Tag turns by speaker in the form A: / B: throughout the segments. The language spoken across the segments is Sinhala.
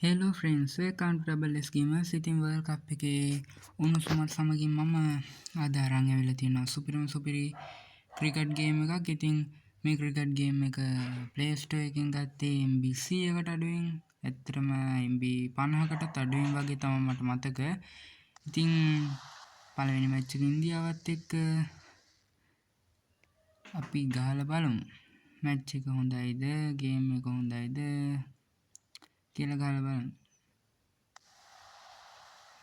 A: Hello friends welcome to Double S Gamers. ඉතින් World Cup එකේ උණුසුමත් සමගින් මම අද අරන් ඇවිල්ලා තියෙනවා සුපිරි ක්‍රිකට් ගේම් එකක්. ඉතින් මේ ක්‍රිකට් ගේම් එක Play Store එකෙන් ගත්තේ MB 100කට අඩුවෙන්. ඇත්තටම MB 50කටත් අඩුවෙන් වගේ තමයි මට මතක. ඉතින් පළවෙනි මැච් එක ඉන්දියාවත් එක්ක අපි ගහලා බලමු. මැච් එක හොඳයිද, ගේම් එක හොඳයිද කියලා ගහලා බලමු.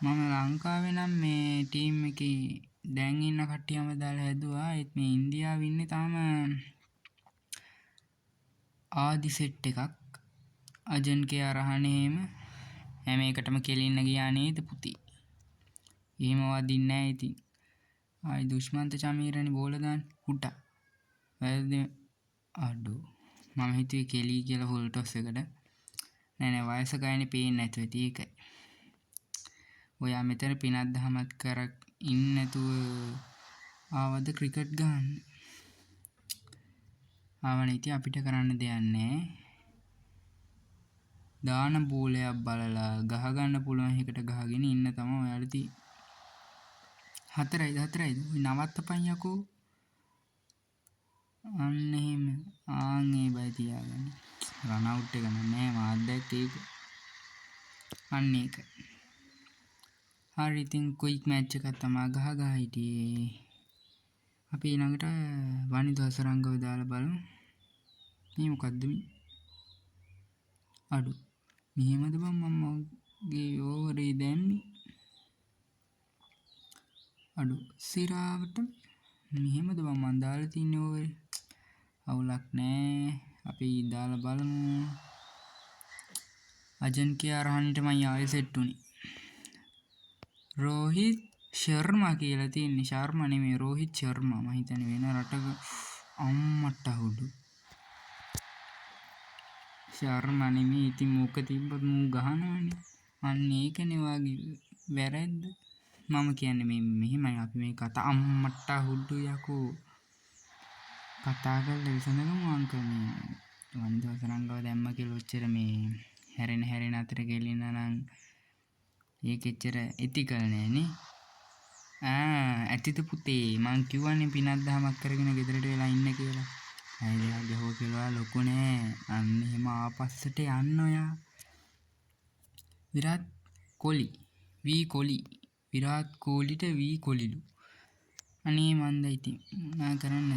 A: මම ලංකාවේ නම් මේ ටීම් එකේ දැන් ඉන්න කට්ටියම දාලා හැදුවා. ඒත් මේ ඉන්දියාව ඉන්නේ තාම ආදි සෙට් එකක්. අජන්කේ අරහනේ හැම එකටම කෙලින්න ගියා නේද පුතී. එහෙම වදින්නේ නැහැ ඉතින්. ආයි දුෂ්මන්ත චමීරනි බෝල දාන්න හුටා. වැරදි අඩෝ. මම හිතුවේ කෙලී කියලා ෆුල් ටොස් එකට. නෑ වයස ගානේ පේන්නේ නැතුව ඇති ඒකයි. ඔයා මෙතන පිනක් දහමත් කරක් ඉන්න නැතුව ආවද ක්‍රිකට් ගහන්න? ආවනේ ඉතින් අපිට කරන්න දෙයක් නැහැ. දාන බෝලයක් බලලා ගහ ගන්න පුළුවන් එකට ගහගෙන ඉන්න තමයි ඔයාලා තියෙන්නේ. හතරයිද ඔය නවත්තපන් යකෝ. අන්න එහෙම ආන් ඒ බය තියාගන්න. රන් අවුට් එක නෑ මාත් දැක්ක ඒක. අන්න ඒක. හරි ඉතින් ක්වික් මැච් එකක් තමයි ගහ හිටියේ. අපි ඊළඟට වනිදු හසරංගව දාලා බලමු. මේ මොකද්ද මේ? අඩු. මෙහෙමද බං මමගේ ඕවරේ දැම්මේ. අඩු සිරාවට මෙහෙමද බං මන් දාලා තින්නේ ඕවරේ. අවුලක් නෑ. අපි දාලා බලමු. අජන්කේ අරහන්ට මම ආයෙ සෙට් උනේ. රෝහිත් ශර්මා කියලා තියෙන්නේ. ශර්මා නෙමෙයි රෝහිත් ශර්මා. මම හිතන්නේ වෙන රටක අම්මට හුඩු. ශර්මා නෙමෙයි. ඉතින් මොක තිබ්බත් මූ ගහනවනේ. අන්න ඒකනේ වාගේ වැරද්ද. මම කියන්නේ මේ මෙහෙමයි අපි මේ කතා අම්මට හුඩු යකෝ. කතා කරලා විසඳගමු අංකල් මේ වනිදු හසරංගව දැම්ම කියලා ඔච්චර මේ හැරෙන අතර ගෙලින්න නම් ඒක එච්චර එතිකල් නෑ නේ. ඇතිද පුතේ මං කිව්වනේ පිනක් දහමක් කරගෙන ගෙදරට වෙලා ඉන්න කියලා. ඇයි ගහුව කියලා ලොකු නෑ. අන්න එහෙම ආපස්සට යන්න ඔයා. විරාත් කෝලිට වී කොලිලු. අනේ මන්ද ඉතින් මා කරන්නද?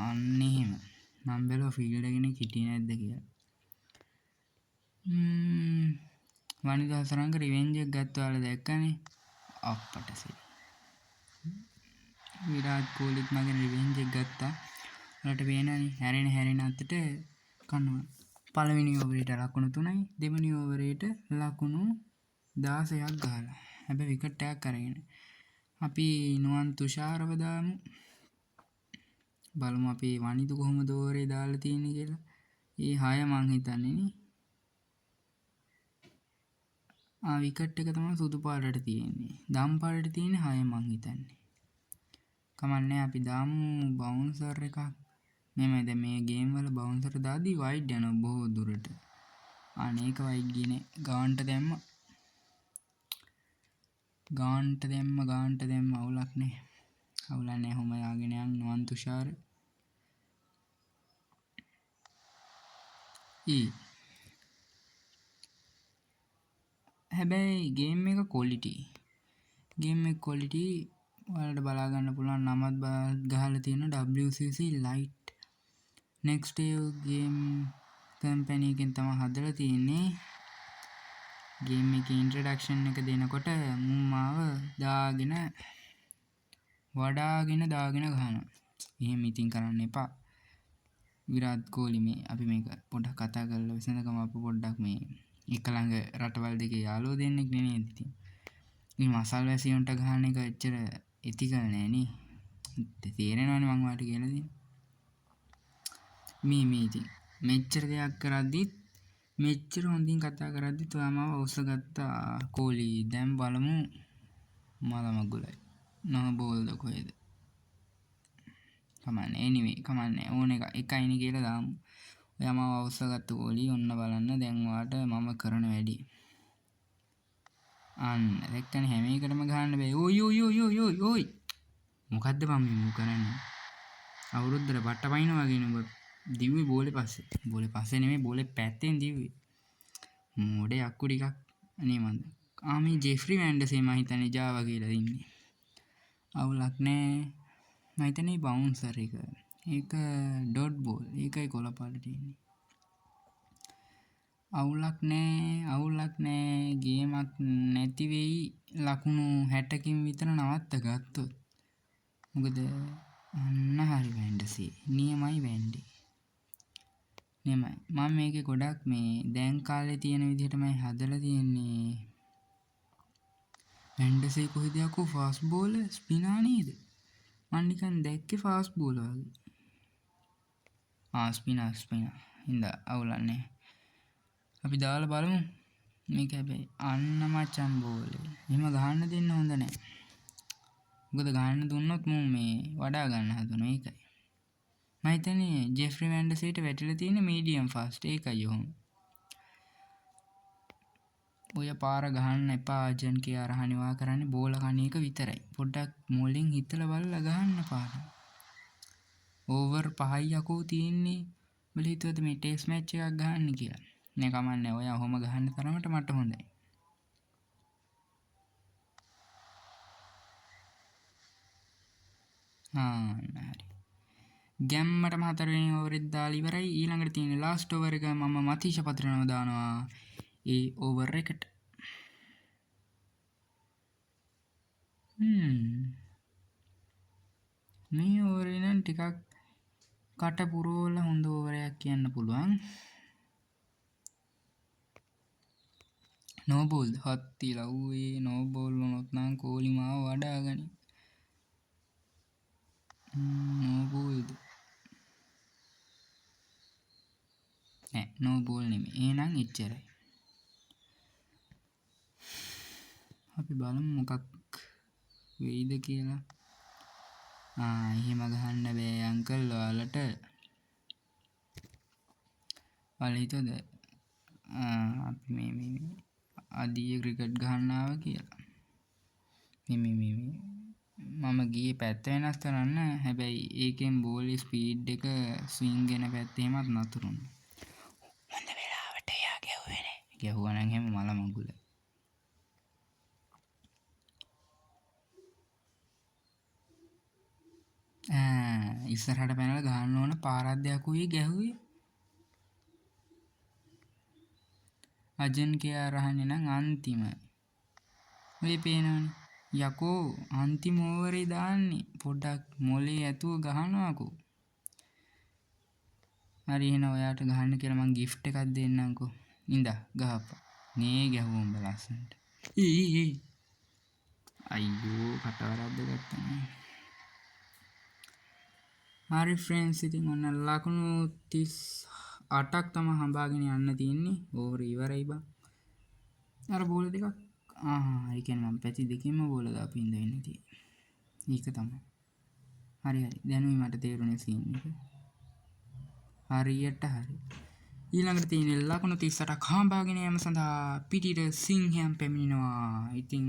A: අන්න එහෙම. මම බැලුවා ෆීල්ඩ් එකේ හිටියේ නැද්ද කියලා. වනිදු හසරංග රිවෙන්ජ් එක ගත්තා වල දැක්කනේ. අප්පට සෙයි. විරාත් කෝලිත් මගෙන් රිවෙන්ජ් එක ගත්තා. වලට පේනනේ හැරෙන අතට කනවා. පළවෙනි ඕවරේට ලකුණු 3යි දෙවෙනි ඕවරේට ලකුණු 16ක් ගහලා. හැබැයි විකට් එකක් අරගෙන. අපි නුවන් තුෂාරව දාමු. බලමු අපි වනිදු කොහොමද ඕවරේ දාලා තියෙන්නේ කියලා. ඒ 6 මං හිතන්නේ නේ. විකට් එක තමයි සුදු පාටට තියෙන්නේ. දම් පාටට තියෙන්නේ 6 මං හිතන්නේ. කමන්නේ අපි දාමු බවුන්සර් එකක්. මෙමෙද මේ ගේම් වල බවුන්සර් දාදී වයිඩ් යනවා බොහෝ දුරට. අනේක වයිඩ් ගිනේ ගාන්ට දැම්ම අවුලක් නේ. අවුලක් නෑ හොම යාගෙන යන් නුවන් තුෂාර. හැබැයි ගේම් එක ක්වොලිටි. ඔයාලට බලා ගන්න පුළුවන් නමත් ගහලා තියෙන WCC Lite. next game company එකෙන් තමයි හදලා තියෙන්නේ. ගේම් එකේ ඉන්ට්‍රොඩක්ෂන් එක දෙනකොට මුන් මාව වඩාගෙන ගහනවා. එහෙම ඉතින් කරන්න එපා. විරාත් කෝලි මේ අපි මේක පොඩ්ඩක් කතා කරලා විසඳගමු. අපි පොඩ්ඩක් මේ එක ළඟ රටවල් දෙකේ යාළුවෝ දෙන්නෙක් නෙමෙයි ඉතින්. මේ මසල් වැසියොන්ට ගහන එක එච්චර එතිකල් නෑ නේ. තේරෙනවනේ මං ඔයාලට කියලා දෙන්නේ. මේ ඉතින් මෙච්චර දෙයක් කරද්දිත් මෙච්චර හොඳින් කතා කරද්දිත් ඔයා මාව ඔස්සගත්තා කෝලි. දැන් බලමු මලමගුලයි. නෝ බෝල්ද කොහෙද? කමන්නේ anyway කමන්නේ ඕන එකයිනේ කියලා දාමු. ඔයා මාව අවශ්‍යගත්ත ගෝලී ඔන්න බලන්න දැන් ඔයාට මම කරන වැඩි. අන්න දැක්කනේ හැම එකටම ගහන්න බෑ. ඔයි ඔයි ඔයි ඔයි ඔයි ඔයි. මොකද්ද මම මේ කරන්නේ? අවුරුද්දට බට්ට පයින්නවා වගේ නුඹ දිව්වේ බෝලේ පස්සේ. බෝලේ පස්සේ නෙමෙයි බෝලේ පැත්තෙන් දිව්වේ. මොඩේ අක්කු ටිකක් අනේ මන්ද. මේ ජෙෆ්රි වැන්ඩසේ මම හිතන්නේ ජාවා කියලා ඉන්නේ. අවුලක් නෑ. මම හිතන්නේ බවුන්සර් එක. ඒක ඩොට් බෝල්. ඒකයි කොළ පාට තියෙන්නේ. අවුලක් නෑ ගේමක් නැති වෙයි ලකුණු 60කින් විතර නවත්ත ගත්තොත්. මොකද අන්න හරි වැන්ඩසේ. නියමයි වැන්ඩි. නියමයි. මම මේකේ ගොඩක් මේ දැන් කාලේ තියෙන විදිහටමයි හදලා තියෙන්නේ. වැන්ඩසේ කොහෙද යකෝ ෆාස්ට් බෝලර් ස්පිනර් නේද? මම නිකන් දැක්කේ ෆාස්ට් බෝලර් වගේ. ස්පිනර්. ඉඳ අවුලන්නේ. අපි දාලා බලමු. මේක හැබැයි අන්න මචං බෝලේ. එහෙම ගහන්න දෙන්න හොඳ නැහැ. මොකද ගහන්න දුන්නොත් මම මේ වඩා ගන්න හදනවා ඒකයි. මම හිතන්නේ ජෙෆ්රි වැන්ඩසේට වැටිලා තියෙන මීඩියම් ෆාස්ට් ඒකයි ඔහොම. ඔය පාර ගහන්න එපා අජන් කියා රහණිවා කරන්නේ බෝල කණ එක විතරයි. පොඩ්ඩක් මොලෙන් හිතලා බලලා ගහන්න පාර. ඕවර් 5යි යකෝ තියෙන්නේ. බල හිතුවද මේ ටෙස්ට් මැච් එකක් ගහන්න කියලා. නේ කමන්නේ ඔයා ඔහොම ගහන්න තරමට මට හොඳයි. හරි. ගැම්මටම 4 වෙනි ඕවරෙත් දාලා ඉවරයි. ඊළඟට තියෙන ලාස්ට් ඕවර් එක මම මතීෂ පත්‍රනව දානවා. ඒ ඕවර් එකට. මේ ඕවරේ නම් ටිකක් කට පුරවල හොඳ ඕවරයක් කියන්න පුළුවන්. නෝ බෝල් හත්ති ලව්වේ නෝ බෝල් වුණොත් නම් කෝලි මාව වඩාගනි. නෝ බෝල්ද? නෑ නෝ බෝල් නෙමෙයි. එහෙනම් එච්චරයි. අපි බලමු මොකක් වෙයිද කියලා. එහෙම ගහන්න බෑ අංකල් ඔයාලට. ඔයාලා හිතුවද අපි මේ අදිය ක්‍රිකට් ගහන්න ආවා කියලා. මම ගියේ පැත්ත වෙනස් කරන්න. හැබැයි ඒකෙන් බෝලේ ස්පීඩ් එක ස්විං වෙන පැත්තේ එහෙමත් නතරුණා. හොඳ වෙලාවට එයා ගැහුවේ නේ. ගැහුවා නම් එහෙම මල මගුල. ඉස්සරහට පැනලා ගහන්න ඕන පාරක් දෙයක් උයි ගැහුවේ. අජන් කියා රහන්නේ නම් අන්තිමයි. ඔය පේනවනේ. යකෝ අන්තිම ඕවරේ දාන්නේ. පොඩ්ඩක් මොලේ ඇතුව ගහනවාකෝ. හරි එහෙනම් ඔයාට ගහන්න කියලා මං gift එකක් දෙන්නම්කෝ. ඉඳා ගහපන්. නේ ගැහුවොම් බලස්සන්ට. අයියෝ කටවරද්ද ගත්තා. හරි ෆ්‍රෙන්ඩ්ස් ඉතින් ඔන්න ලකුණු 38ක් තමයි හඹාගෙන යන්න තියෙන්නේ. ඕවර් ඉවරයි බං. අර බෝල දෙකක් ඒ කියන්නේ මම පැති දෙකෙන්ම බෝල දාපු ඉඳ වෙන්නේ තියෙන්නේ. ඒක තමයි. හරි දැනුයි මට තේරුනේ සීන් එක. හරියට හරි. ඊළඟට තියෙන ලකුණු 38ක් හඹාගෙන යාම සඳහා පිටිට සිංහයන් පැමිණෙනවා. ඉතින්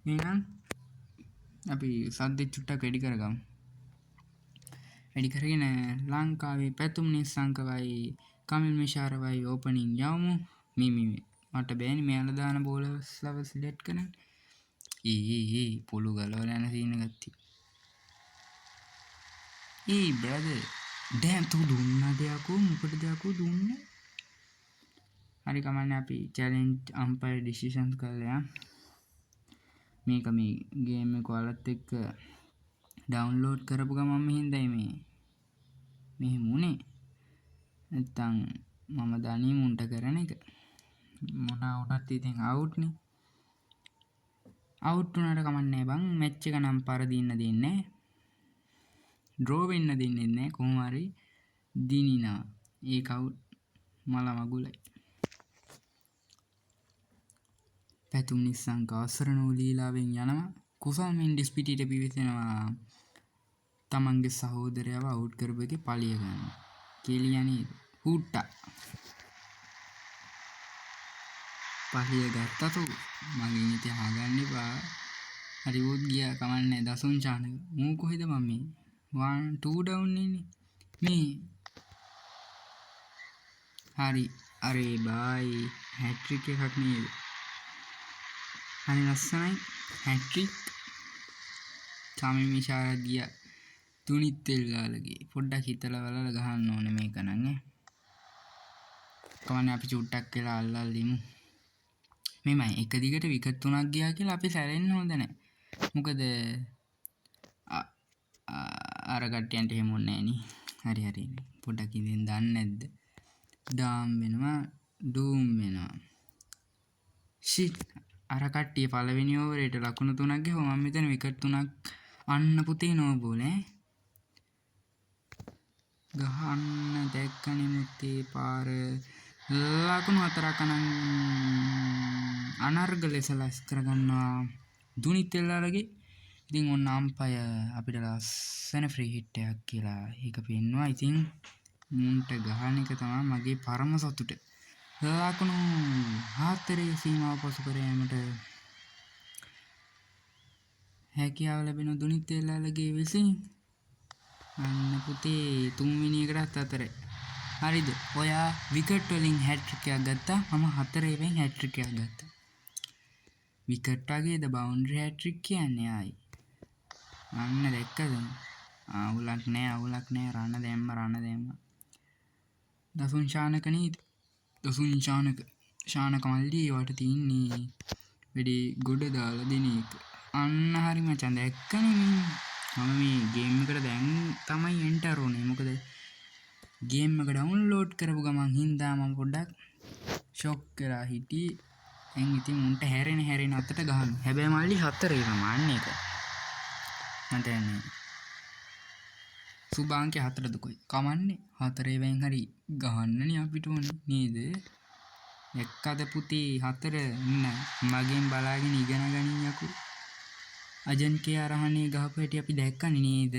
A: එහෙනම් අපි සද්දෙ චුට්ටක් වැඩි කරගමු. වැඩි කරගෙන ලංකාවේ පැතුම් නිස්සංකවයි කමිල් මිෂාරවයි ඕපනින් යවමු. මට බෑනේ මෙයාලා දාන බෝලර්ස්ලව සිලෙක්ට් කරන්න. පොළු ගලවලා යන සීන් එකක් තියෙනවා. බ්‍රදර් දැන් තු දුන්නාද යකෝ මොකටද යකෝ දුන්නේ? හරි කමන්නේ අපි චැලෙන්ජ් අම්පයර් ඩිසිෂන්ස් කරලා මේක මේ ගේම් එක ඔයාලත් එක්ක ඩවුන්ලෝඩ් කරපු ගමන් හින්දායි මෙහෙම උනේ. නැත්තම් මම දන්නේ මුන්ට කරන එක. මොනවා වුණත් ඉතින් අවුට් නේ. අවුට් වුණාට කමන්නේ බං. මැච් එක නම් පරදින්න දෙන්නේ නැහැ. ඩ්‍රෝ වෙන්න දෙන්නේ නැහැ. කොහොම හරි දිනිනවා. ඒක අවුට් මල මගුලයි. පැතුම් නිස්සංක අවසරණ වූ ලීලාවෙන් යනවා. කුසල් මෙන්ඩිස් පිටියට පිවිසෙනවා. තමන්ගේ සහෝදරයව අවුට් කරපු එකේ පලිය ගන්න. කෙලියා නේද? හුට්ටා පහිය ගත්තතු මගේ ඉති හගන්න එපා හරිවෝත් ගිය කමන්නේ දසුන් චානක මූ කොහෙද මම 1 2 ඩවුන් මේ හරි අරේ බායි හැට්‍රික් එකක් නේද හරි ලස්සනයි හැට්‍රික් සාමි මිෂාරත් ගිය තුනිත් තෙල්ලාලගේ පොඩ්ඩක් හිතලා බලලා ගහන්න ඕනේ මේක නම් කවන්නේ අපි චුට්ටක් කියලා අල්ලල්ලිමු මෙමයි එක දිගට විකට් 3ක් ගියා කියලා අපි සැරෙන්න හොඳ නැහැ මොකද අර කට්ටියන්ට එහෙම ඕනේ නෑනේ හරි පොඩ්ඩක් ඉඳන් දන්නේ නැද්ද ඩාම් වෙනවා ඩූම් වෙනවා ෂිට් අර කට්ටිය පළවෙනි ඕවරේට ලකුණු 3ක් ගහුවා මම මෙතන විකට් 3ක් අන්න පුතේ නෝ බෝලේ ගහන්න දැක්කනේ මුත්තේ පාර ලකුණු 4ක් අනර්ග ලෙස ලස් කරගන්නවා දුනිත් එල්ලාලගේ ඉතින් ඔන්න අම්පය අපිට ලස්සන ෆ්‍රී හිට් එකක් කියලා ඒක පෙන්නවා ඉතින් මුන්ට ගහන එක තමයි මගේ පරම සතුට ලකුණු 4 සීමාව පසු කර යාමට හැකියාව ලැබෙන දුනිත් එල්ලාලගේ විසින් අන්න පුතේ 3 වෙනි එකටත් 4 හරිද ඔයා විකට් වලින් හැට්‍රික් එකක් ගත්තා මම 4 වෙන් හැට්‍රික් එකක් ගත්තා විකට් වගේද බවුන්ඩරි හැට්‍රික් කියන්නේ ආයි අන්න දැක්කද අවුලක් නෑ රණ දැම්ම දසුන් ශානක නේද දසුන් ශානක මල්ලි වට තින්නේ වැඩි ගොඩ දාලා දෙන එක අන්න හරි මචං දැක්කනේ මම මේ ගේම් එකට දැන් තමයි එන්ටර් වුනේ මොකද ගේම් එක ඩවුන්ලෝඩ් කරපු ගමන් හින්දා මම පොඩ්ඩක් ෂොක් කරලා හිටියේ දැන් ඉතින් මුන්ට හැරෙන අතට ගහන්න හැබැයි මල්ලි 4 තමයි එක මට යන්නේ සුභාංක 4ද කොයි කමන්නේ 4 වෙන් හරි ගහන්නනේ අපිට ඕනේ නේද එක්කද පුතේ 4 ඉන්න මගෙන් බලාගෙන ඉගෙන ගනින් යකෝ අජන්කේ අරහනේ ගහපු හැටි අපි දැක්කනේ නේද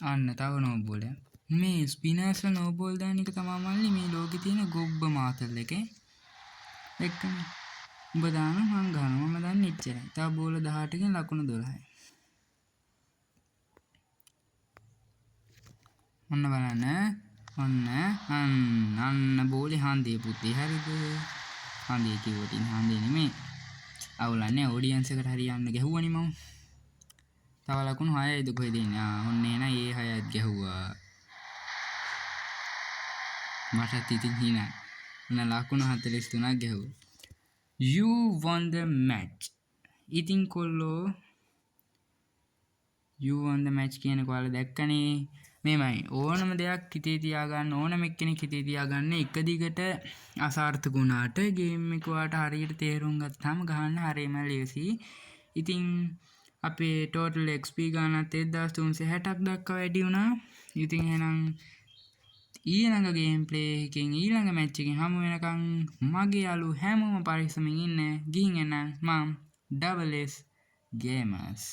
A: අන්න තව නෝබෝල මේ ස්පිනර්ස්ල නෝබෝල් දාන එක තමයි මල්ලි මේ ලෝකේ තියෙන ගොබ්බ මාතල් එකේ එක්කනේ උඹ දාන මං ගන්නවා මම දන්නේ ඉච්චරයි තව බෝල 18කින් ලකුණු 12යි ඔන්න බලන්න අන්න බෝලේ හන්දේ පුතේ හරිද හන්දේ කිව්වට හන්දේ නෙමෙයි අවුලන්නේ ඔඩියන්ස් එකට හරියන්න ගැහුවනේ මම තව ලකුණු 6යිද කොහෙද ඉන්නේ ඔන්න එන ඒ 6ත් ගැහුවා මටත් ඉතින් හිනා ඔන්න ලකුණු 43ක් ගැහුවා you won the match ඉතින් කොල්ලෝ you won the match කියන කොහල දැක්කනේ මේමයි ඕනම දෙයක් හිතේ තියාගන්න ඕනම එක්කෙනෙක් හිතේ තියාගන්න එක දිගට අසාර්ථක වුණාට ගේම් එක ඔයාට හරියට තේරුම් ගත්තාම ගහන්න හරියම ලේසි. ඉතින් අපේ total XP ගානත් 1360ක් දක්වා වැඩි වුණා. ඉතින් එහෙනම් ඊළඟ ගේම් ප්ලේ එකකින් ඊළඟ මැච් එකකින් හමු වෙනකන් මගේ යාළුවෝ හැමෝම පරිස්සමින් ඉන්න. ගිහින් එන්න මම Double S Gamers